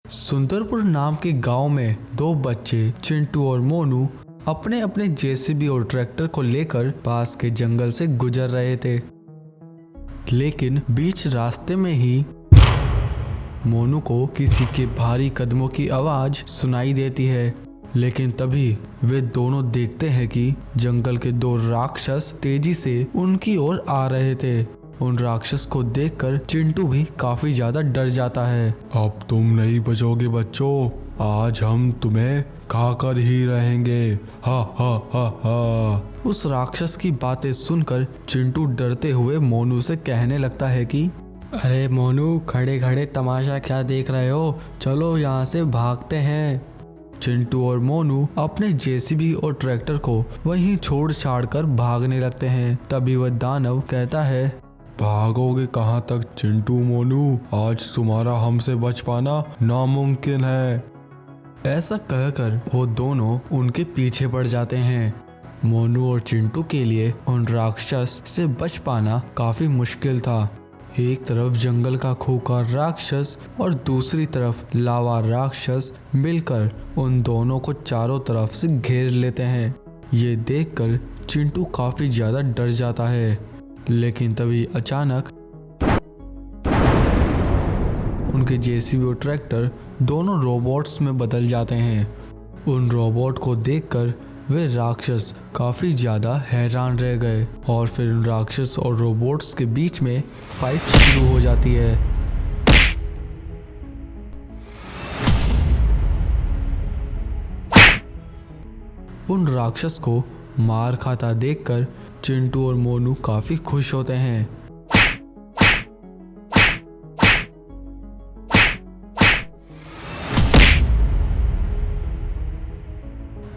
सुंदरपुर नाम के गांव में दो बच्चे चिंटू और मोनू अपने अपने जेसीबी और ट्रैक्टर को लेकर पास के जंगल से गुजर रहे थे। लेकिन बीच रास्ते में ही मोनू को किसी के भारी कदमों की आवाज सुनाई देती है। लेकिन तभी वे दोनों देखते हैं कि जंगल के दो राक्षस तेजी से उनकी ओर आ रहे थे। उन राक्षस को देखकर चिंटू भी काफी ज्यादा डर जाता है। अब तुम नहीं बचोगे बच्चों, आज हम तुम्हें खाकर ही रहेंगे। हा हा हा हा। उस राक्षस की बातें सुनकर चिंटू डरते हुए मोनू से कहने लगता है कि अरे मोनू, खड़े खड़े तमाशा क्या देख रहे हो, चलो यहाँ से भागते हैं। चिंटू और मोनू अपने जेसीबी और ट्रैक्टर को वहीं छोड़ छाड़ कर भागने लगते हैं। तभी वह दानव कहता है, भागोगे कहाँ तक चिंटू मोनू, आज तुम्हारा हमसे बच पाना नामुमकिन है। ऐसा कहकर वो दोनों उनके पीछे पड़ जाते हैं। मोनू और चिंटू के लिए उन राक्षस से बच पाना काफी मुश्किल था। एक तरफ जंगल का खूंखार राक्षस और दूसरी तरफ लावा राक्षस मिलकर उन दोनों को चारों तरफ से घेर लेते हैं। ये देखकर चिंटू काफी ज्यादा डर जाता है। लेकिन तभी अचानक उनके जेसीबी और ट्रैक्टर दोनों रोबोट्स में बदल जाते हैं। उन रोबोट को देखकर वे राक्षस काफी ज्यादा हैरान रह गए और फिर उन राक्षस और रोबोट्स के बीच में फाइट शुरू हो जाती है। उन राक्षस को मार खाता देखकर चिंटू और मोनू काफी खुश होते हैं।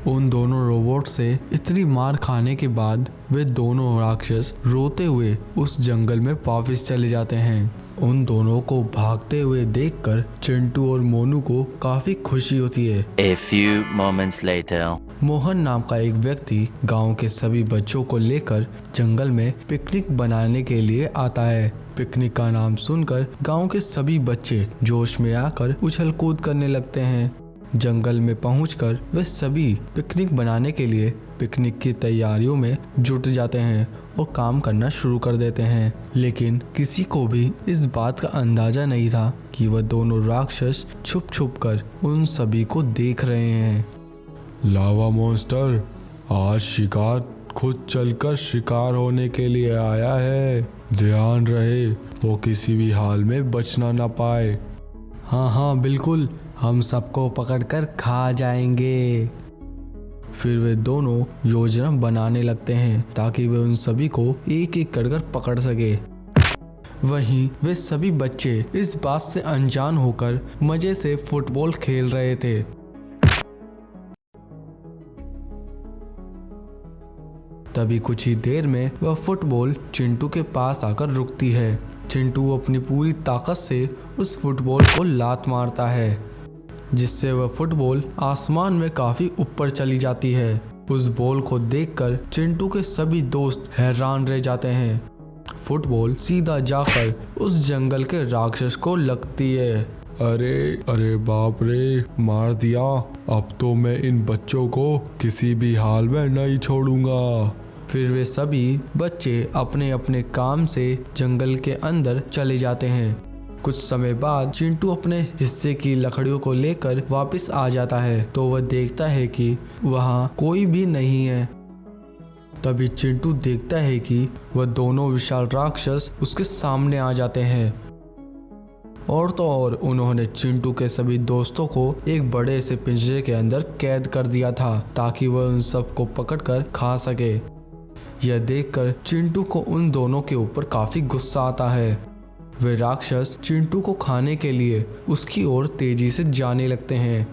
उन दोनों रोबोट से इतनी मार खाने के बाद वे दोनों राक्षस रोते हुए उस जंगल में वापस चले जाते हैं। उन दोनों को भागते हुए देखकर चिंटू और मोनू को काफी खुशी होती है। A few moments later. Mohan नाम का एक व्यक्ति गांव के सभी बच्चों को लेकर जंगल में पिकनिक बनाने के लिए आता है। पिकनिक का नाम सुनकर गांव के सभी बच्चे जोश में आकर उछल कूद करने लगते हैं। जंगल में पहुंचकर वे सभी पिकनिक बनाने के लिए पिकनिक की तैयारियों में जुट जाते हैं और काम करना शुरू कर देते हैं। लेकिन किसी को भी इस बात का अंदाजा नहीं था कि वह दोनों राक्षस छुप छुप कर उन सभी को देख रहे हैं। लावा मॉन्स्टर आज शिकार खुद चलकर शिकार होने के लिए आया है। ध्यान रहे वो किसी भी हाल में बचना ना पाए। हाँ हाँ बिल्कुल, हम सबको पकड़कर खा जाएंगे। फिर वे दोनों योजना बनाने लगते हैं ताकि वे उन सभी को एक एक कर पकड़ सके। वहीं वे सभी बच्चे इस बात से अनजान होकर मजे से फुटबॉल खेल रहे थे। तभी कुछ ही देर में वह फुटबॉल चिंटू के पास आकर रुकती है। चिंटू अपनी पूरी ताकत से उस फुटबॉल को लात मारता है, जिससे वह फुटबॉल आसमान में काफी ऊपर चली जाती है। उस बॉल को देखकर चिंटू के सभी दोस्त हैरान रह जाते हैं। फुटबॉल सीधा जाकर उस जंगल के राक्षस को लगती है। अरे अरे बाप रे, मार दिया। अब तो मैं इन बच्चों को किसी भी हाल में नहीं छोड़ूंगा। फिर वे सभी बच्चे अपने अपने काम से जंगल के अंदर चले जाते हैं। कुछ समय बाद चिंटू अपने हिस्से की लकड़ियों को लेकर वापस आ जाता है तो वह देखता है कि वहाँ कोई भी नहीं है। तभी चिंटू देखता है कि वह दोनों विशाल राक्षस उसके सामने आ जाते हैं। और तो और उन्होंने चिंटू के सभी दोस्तों को एक बड़े से पिंजरे के अंदर कैद कर दिया था ताकि वह उन सबको पकड़कर खा सके। यह देखकर चिंटू को उन दोनों के ऊपर काफी गुस्सा आता है। वे राक्षस चिंटू को खाने के लिए उसकी ओर तेजी से जाने लगते हैं।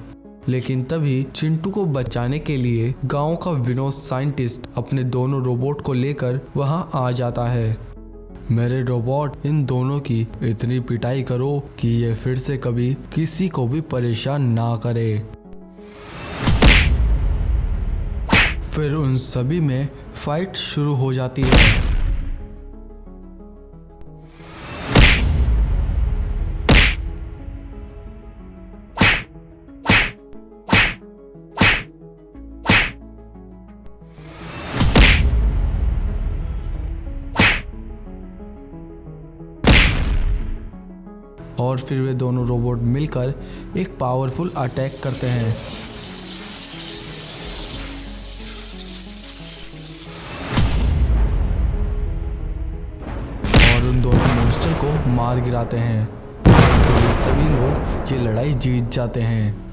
लेकिन तभी चिंटू को बचाने के लिए गांव का विनोद साइंटिस्ट अपने दोनों रोबोट को लेकर वहां आ जाता है। मेरे रोबोट, इन दोनों की इतनी पिटाई करो कि ये फिर से कभी किसी को भी परेशान ना करे। फिर उन सभी में फाइट शुरू हो जाती है। और फिर वे दोनों रोबोट मिलकर एक पावरफुल अटैक करते हैं। और उन दोनों मॉन्स्टर को मार गिराते हैं। फिर वे सभी लोग ये लड़ाई जीत जाते हैं।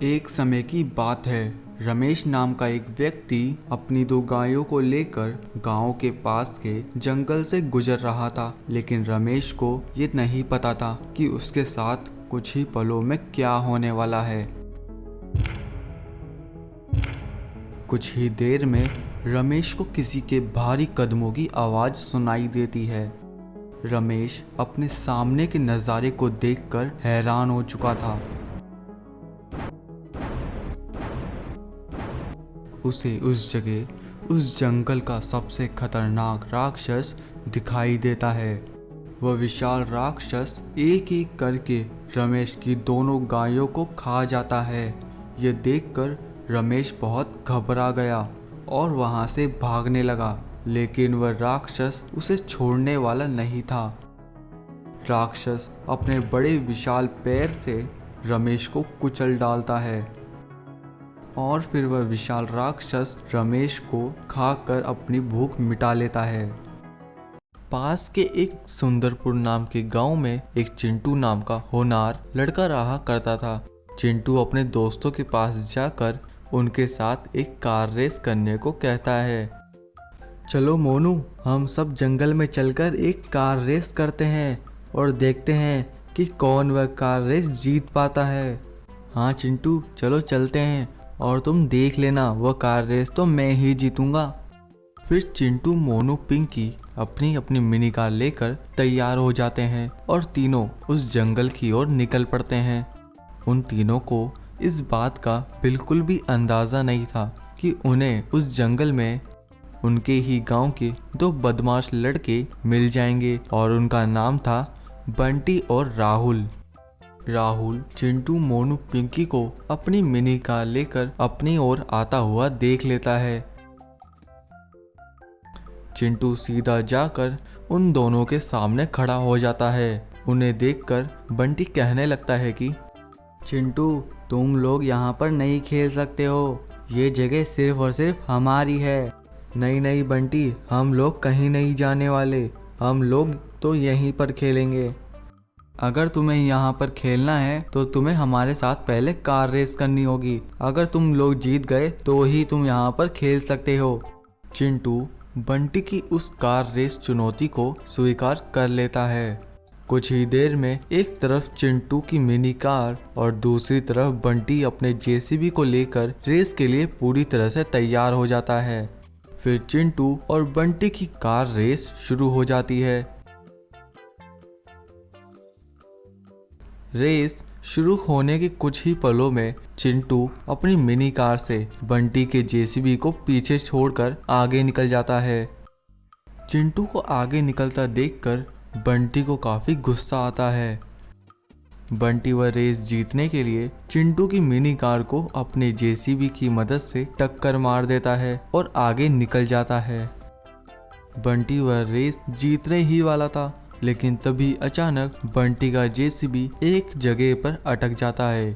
एक समय की बात है, रमेश नाम का एक व्यक्ति अपनी 2 गायों को लेकर गांव के पास के जंगल से गुजर रहा था। लेकिन रमेश को ये नहीं पता था कि उसके साथ कुछ ही पलों में क्या होने वाला है। कुछ ही देर में रमेश को किसी के भारी कदमों की आवाज सुनाई देती है। रमेश अपने सामने के नज़ारे को देखकर हैरान हो चुका था। उसे उस जगह उस जंगल का सबसे खतरनाक राक्षस दिखाई देता है। वह विशाल राक्षस एक एक करके रमेश की दोनों गायों को खा जाता है। यह देखकर रमेश बहुत घबरा गया और वहां से भागने लगा, लेकिन वह राक्षस उसे छोड़ने वाला नहीं था। राक्षस अपने बड़े विशाल पैर से रमेश को कुचल डालता है और फिर वह विशाल राक्षस रमेश को खाकर अपनी भूख मिटा लेता है। पास के एक सुंदरपुर नाम के गांव में एक चिंटू नाम का होनहार लड़का रहा करता था। चिंटू अपने दोस्तों के पास जाकर उनके साथ एक कार रेस करने को कहता है। चलो मोनू, हम सब जंगल में चलकर एक कार रेस करते हैं और देखते हैं कि कौन वह कार रेस जीत पाता है। हाँ चिंटू, चलो चलते हैं और तुम देख लेना, वह कार रेस तो मैं ही जीतूंगा। फिर चिंटू, मोनू, पिंकी अपनी अपनी मिनी कार लेकर तैयार हो जाते हैं और तीनों उस जंगल की ओर निकल पड़ते हैं। उन तीनों को इस बात का बिल्कुल भी अंदाज़ा नहीं था कि उन्हें उस जंगल में उनके ही गांव के 2 बदमाश लड़के मिल जाएंगे और उनका नाम था बंटी और राहुल। राहुल चिंटू, मोनू, पिंकी को अपनी मिनी कार लेकर अपनी ओर आता हुआ देख लेता है। चिंटू सीधा जाकर उन दोनों के सामने खड़ा हो जाता है। उन्हें देखकर बंटी कहने लगता है कि चिंटू, तुम लोग यहाँ पर नहीं खेल सकते हो, ये जगह सिर्फ और सिर्फ हमारी है। नहीं नहीं बंटी, हम लोग कहीं नहीं जाने वाले, हम लोग तो यहीं पर खेलेंगे। अगर तुम्हें यहाँ पर खेलना है तो तुम्हें हमारे साथ पहले कार रेस करनी होगी। अगर तुम लोग जीत गए तो ही तुम यहाँ पर खेल सकते हो। चिंटू बंटी की उस कार रेस चुनौती को स्वीकार कर लेता है। कुछ ही देर में एक तरफ चिंटू की मिनी कार और दूसरी तरफ बंटी अपने जेसीबी को लेकर रेस के लिए पूरी तरह से तैयार हो जाता है। फिर चिंटू और बंटी की कार रेस शुरू हो जाती है। रेस शुरू होने के कुछ ही पलों में चिंटू अपनी मिनी कार से बंटी के जेसीबी को पीछे छोड़कर आगे निकल जाता है। चिंटू को आगे निकलता देखकर बंटी को काफी गुस्सा आता है। बंटी वह रेस जीतने के लिए चिंटू की मिनी कार को अपने जेसीबी की मदद से टक्कर मार देता है और आगे निकल जाता है। बंटी वह रेस जीतने ही वाला था, लेकिन तभी अचानक बंटी का जेसीबी एक जगह पर अटक जाता है,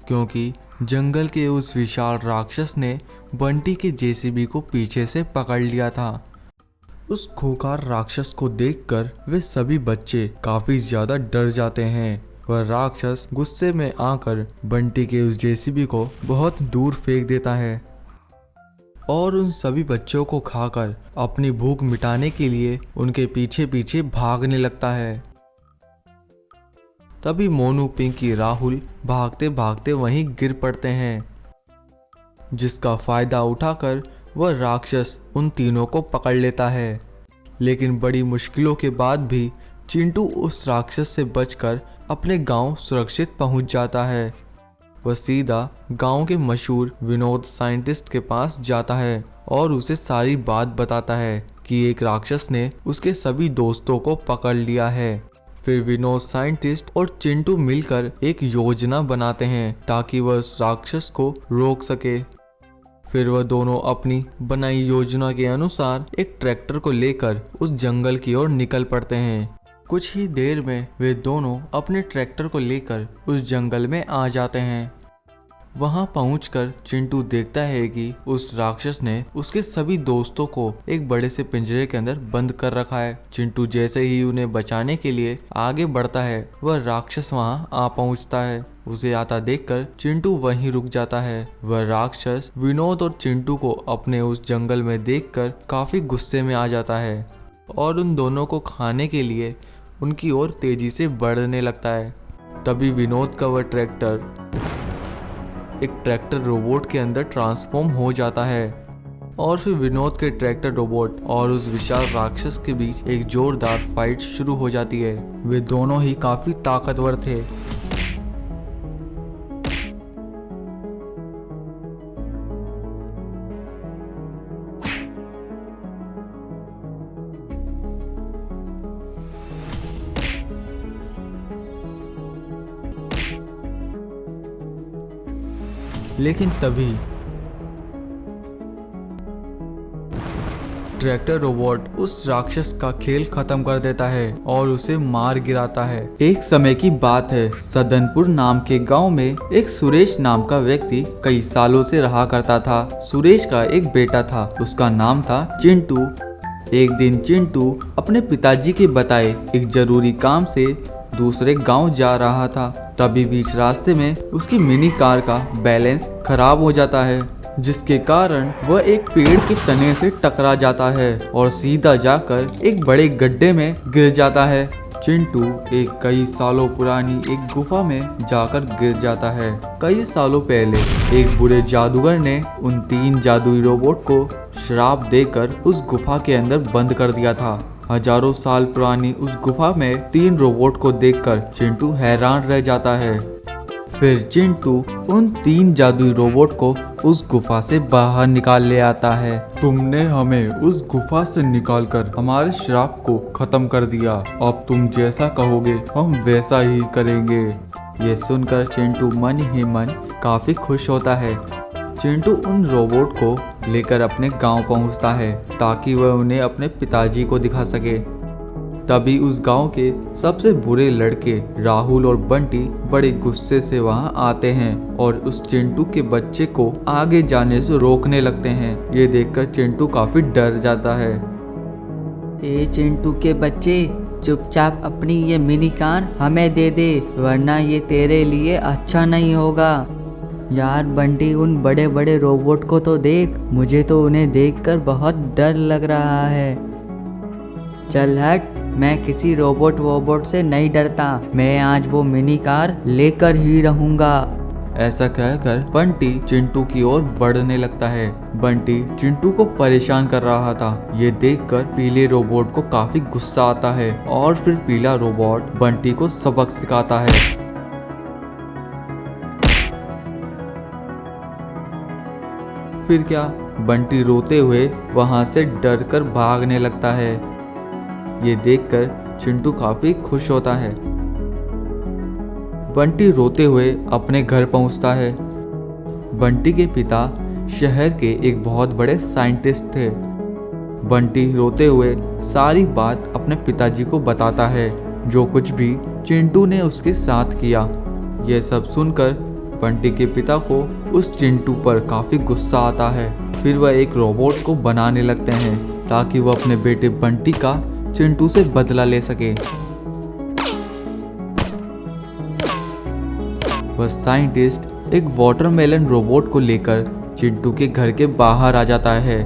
क्योंकि जंगल के उस विशाल राक्षस ने बंटी के जेसीबी को पीछे से पकड़ लिया था। उस खूंखार राक्षस को देखकर वे सभी बच्चे काफी ज्यादा डर जाते हैं। वह राक्षस गुस्से में आकर बंटी के उस जेसीबी को बहुत दूर फेंक देता है और उन सभी बच्चों को खाकर अपनी भूख मिटाने के लिए उनके पीछे पीछे भागने लगता है। तभी मोनू, पिंकी, राहुल भागते भागते वहीं गिर पड़ते हैं, जिसका फायदा उठाकर वह राक्षस उन तीनों को पकड़ लेता है। लेकिन बड़ी मुश्किलों के बाद भी चिंटू उस राक्षस से बचकर अपने गांव सुरक्षित पहुंच जाता है। वह सीधा गांव के मशहूर विनोद साइंटिस्ट के पास जाता है और उसे सारी बात बताता है कि एक राक्षस ने उसके सभी दोस्तों को पकड़ लिया है। फिर विनोद साइंटिस्ट और चिंटू मिलकर एक योजना बनाते हैं ताकि वह उस राक्षस को रोक सके। फिर वह दोनों अपनी बनाई योजना के अनुसार एक ट्रैक्टर को लेकर उस जंगल की ओर निकल पड़ते हैं। कुछ ही देर में वे दोनों अपने ट्रैक्टर को लेकर उस जंगल में आ जाते हैं। वहां पहुंचकर चिंटू देखता है कि उस राक्षस ने उसके सभी दोस्तों को एक बड़े से पिंजरे के अंदर बंद कर रखा है। चिंटू जैसे ही उन्हें बचाने के लिए आगे बढ़ता है, वह राक्षस वहां आ पहुंचता है। उसे आता देखकर चिंटू वहीं रुक जाता है। वह राक्षस विनोद और चिंटू को अपने उस जंगल में देखकर काफी गुस्से में आ जाता है और उन दोनों को खाने के लिए उनकी ओर तेजी से बढ़ने लगता है। तभी विनोद का वह ट्रैक्टर एक ट्रैक्टर रोबोट के अंदर ट्रांसफॉर्म हो जाता है और फिर विनोद के ट्रैक्टर रोबोट और उस विशाल राक्षस के बीच एक जोरदार फाइट शुरू हो जाती है। वे दोनों ही काफी ताकतवर थे। लेकिन तभी ट्रैक्टर रोबोट उस राक्षस का खेल खत्म कर देता है और उसे मार गिराता है। एक समय की बात है, सदनपुर नाम के गांव में एक सुरेश नाम का व्यक्ति कई सालों से रहा करता था। सुरेश का एक बेटा था, उसका नाम था चिंटू। एक दिन चिंटू अपने पिताजी के बताए एक जरूरी काम से दूसरे गांव जा रहा था। तभी बीच रास्ते में उसकी मिनी कार का बैलेंस खराब हो जाता है, जिसके कारण वह एक पेड़ के तने से टकरा जाता है और सीधा जाकर एक बड़े गड्ढे में गिर जाता है। चिंटू एक कई सालों पुरानी एक गुफा में जाकर गिर जाता है। कई सालों पहले एक बुरे जादूगर ने उन 3 जादुई रोबोट को श्राप देकर उस गुफा के अंदर बंद कर दिया था। हजारों साल पुरानी उस गुफा में 3 रोबोट को देखकर चिंटू हैरान रह जाता है। फिर चिंटू उन 3 जादुई रोबोट को उस गुफा से बाहर निकाल ले आता है। तुमने हमें उस गुफा से निकालकर हमारे श्राप को खत्म कर दिया। अब तुम जैसा कहोगे हम वैसा ही करेंगे। ये सुनकर चिंटू मन ही मन काफी खुश होता है। चिंटू उन रोबोट को लेकर अपने गांव पहुंचता है ताकि वह उन्हें अपने पिताजी को दिखा सके। तभी उस गांव के सबसे बुरे लड़के राहुल और बंटी बड़े गुस्से से वहां आते हैं और उस चिंटू के बच्चे को आगे जाने से रोकने लगते हैं। ये देखकर चिंटू काफी डर जाता है। ए चिंटू के बच्चे, चुपचाप अपनी ये मिनी कार हमें दे दे, वरना ये तेरे लिए अच्छा नहीं होगा। यार बंटी, उन बड़े बड़े रोबोट को तो देख, मुझे तो उन्हें देखकर बहुत डर लग रहा है। चल हट, मैं किसी रोबोट से नहीं डरता। मैं आज वो मिनी कार लेकर ही रहूंगा। ऐसा कहकर बंटी चिंटू की ओर बढ़ने लगता है। बंटी चिंटू को परेशान कर रहा था। ये देखकर पीले रोबोट को काफी गुस्सा आता है और फिर पीला रोबोट बंटी को सबक सिखाता है। फिर क्या, बंटी रोते हुए वहां से डरकर भागने लगता है। ये देखकर चिंटू काफी खुश होता है। बंटी रोते हुए अपने घर पहुंचता है। बंटी के पिता शहर के एक बहुत बड़े साइंटिस्ट थे। बंटी रोते हुए सारी बात अपने पिताजी को बताता है, जो कुछ भी चिंटू ने उसके साथ किया। यह सब सुनकर बंटी के पिता को उस चिंटू पर काफी गुस्सा आता है। फिर वह एक रोबोट को बनाने लगते हैं ताकि वह अपने बेटे बंटी का चिंटू से बदला ले सके। वह साइंटिस्ट एक वाटरमेलन रोबोट को लेकर चिंटू के घर के बाहर आ जाता है।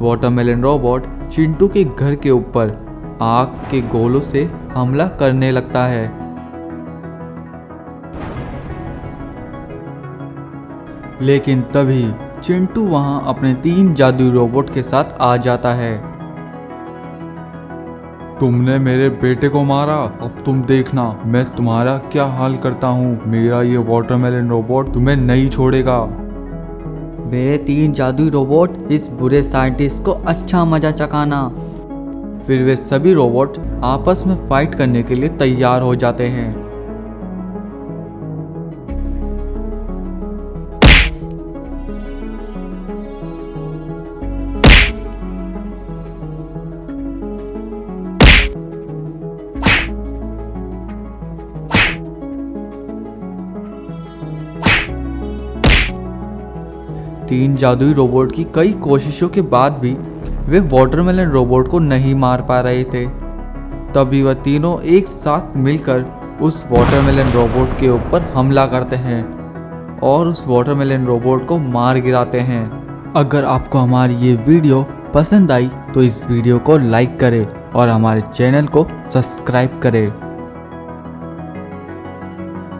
वाटरमेलन रोबोट चिंटू के घर के ऊपर आग के गोलों से हमला करने लगता है। लेकिन तभी चिंटू वहां अपने 3 जादुई रोबोट के साथ आ जाता है। तुमने मेरे बेटे को मारा, अब तुम देखना मैं तुम्हारा क्या हाल करता हूँ। मेरा ये वाटरमेलन रोबोट तुम्हें नहीं छोड़ेगा। मेरे 3 जादुई रोबोट इस बुरे साइंटिस्ट को अच्छा मजा चखाना। फिर वे सभी रोबोट आपस में फाइट करने के लिए तैयार हो जाते हैं। तीन जादुई रोबोट की कई कोशिशों के बाद भी वे वाटरमेलन रोबोट को नहीं मार पा रहे थे। तभी वह तीनों एक साथ मिलकर उस वाटरमेलन रोबोट के ऊपर हमला करते हैं और उस वाटरमेलन रोबोट को मार गिराते हैं। अगर आपको हमारी ये वीडियो पसंद आई तो इस वीडियो को लाइक करें और हमारे चैनल को सब्सक्राइब करें।